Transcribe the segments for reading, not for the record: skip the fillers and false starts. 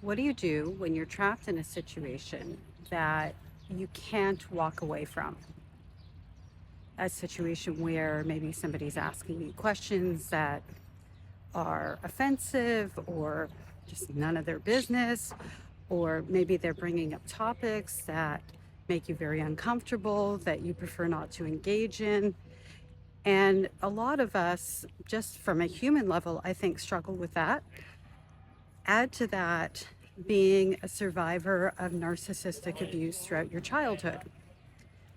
What do you do when you're trapped in a situation that you can't walk away from? A situation where maybe somebody's asking you questions that are offensive or just none of their business, or maybe they're bringing up topics that make you very uncomfortable that you prefer not to engage in. And a lot of us, just from a human level, I think, struggle with that. Add to that being a survivor of narcissistic abuse throughout your childhood.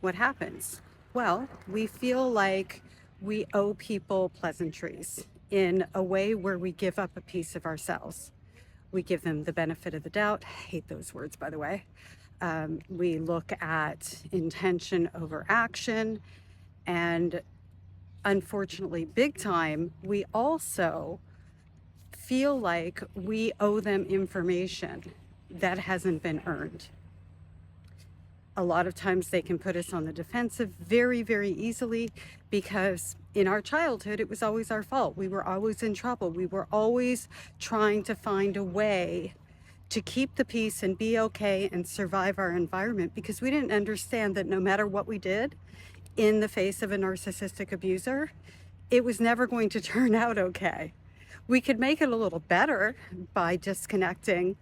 What happens? Well, we feel like we owe people pleasantries in a way where we give up a piece of ourselves. We give them the benefit of the doubt. I hate those words, by the way. We look at intention over action. And unfortunately, big time, we also feel like we owe them information that hasn't been earned. A lot of times they can put us on the defensive very, very easily because in our childhood, it was always our fault. We were always in trouble. We were always trying to find a way to keep the peace and be okay and survive our environment because we didn't understand that no matter what we did in the face of a narcissistic abuser, it was never going to turn out okay. We could make it a little better by disconnecting,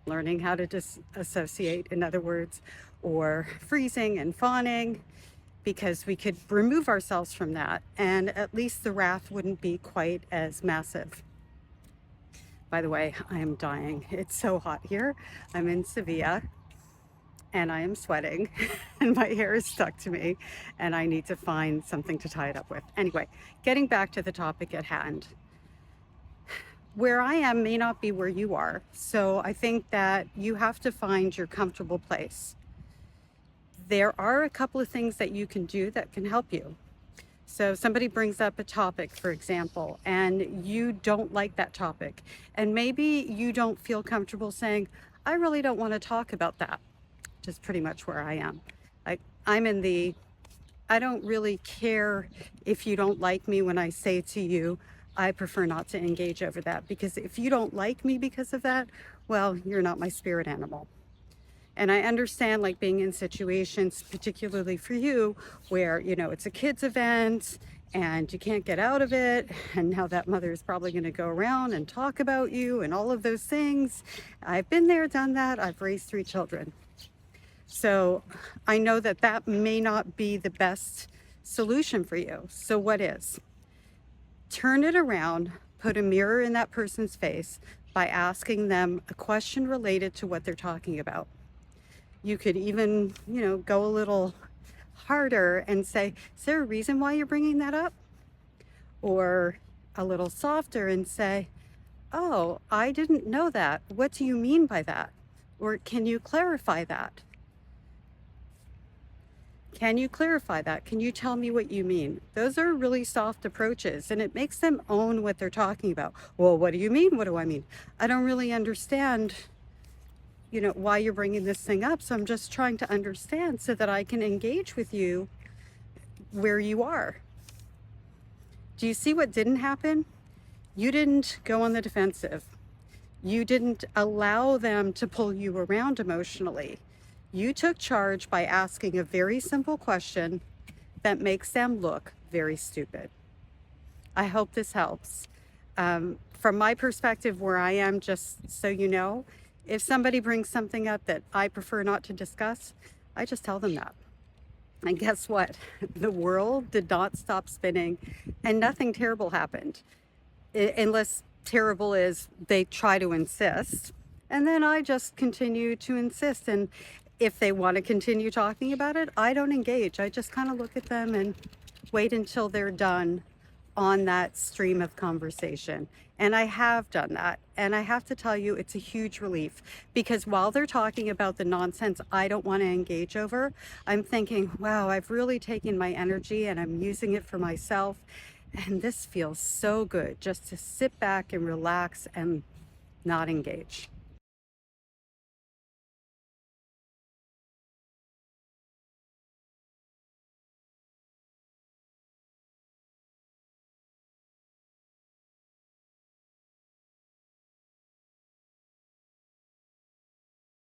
learning how to disassociate, in other words, or freezing and fawning, because we could remove ourselves from that and at least the wrath wouldn't be quite as massive. By the way, I am dying. It's so hot here. I'm in Sevilla and I am sweating and my hair is stuck to me and I need to find something to tie it up with. Anyway, getting back to the topic at hand. Where I am may not be where you are. So I think that you have to find your comfortable place. There are a couple of things that you can do that can help you. So somebody brings up a topic, for example, and you don't like that topic. And maybe you don't feel comfortable saying, I really don't want to talk about that. Which is pretty much where I am. Like I'm in the, I don't really care if you don't like me when I say to you, I prefer not to engage over that, because if you don't like me because of that, well, you're not my spirit animal. And I understand like being in situations, particularly for you, where, it's a kid's event and you can't get out of it. And now that mother is probably going to go around and talk about you and all of those things. I've been there, done that. I've raised 3 children. So I know that that may not be the best solution for you. So what is? Turn it around, put a mirror in that person's face by asking them a question related to what they're talking about. You could even, go a little harder and say, is there a reason why you're bringing that up? Or a little softer and say, oh, I didn't know that. What do you mean by that? Or can you clarify that? Can you clarify that? Can you tell me what you mean? Those are really soft approaches and it makes them own what they're talking about. Well, what do you mean? What do I mean? I don't really understand, why you're bringing this thing up. So I'm just trying to understand so that I can engage with you where you are. Do you see what didn't happen? You didn't go on the defensive. You didn't allow them to pull you around emotionally. You took charge by asking a very simple question that makes them look very stupid. I hope this helps. From my perspective, where I am, just so you know, if somebody brings something up that I prefer not to discuss, I just tell them that. And guess what? The world did not stop spinning and nothing terrible happened. Unless terrible is they try to insist. And then I just continue to insist. And if they want to continue talking about it, I don't engage. I just kind of look at them and wait until they're done on that stream of conversation. And I have done that. And I have to tell you, it's a huge relief, because while they're talking about the nonsense I don't want to engage over, I'm thinking, wow, I've really taken my energy and I'm using it for myself. And this feels so good just to sit back and relax and not engage.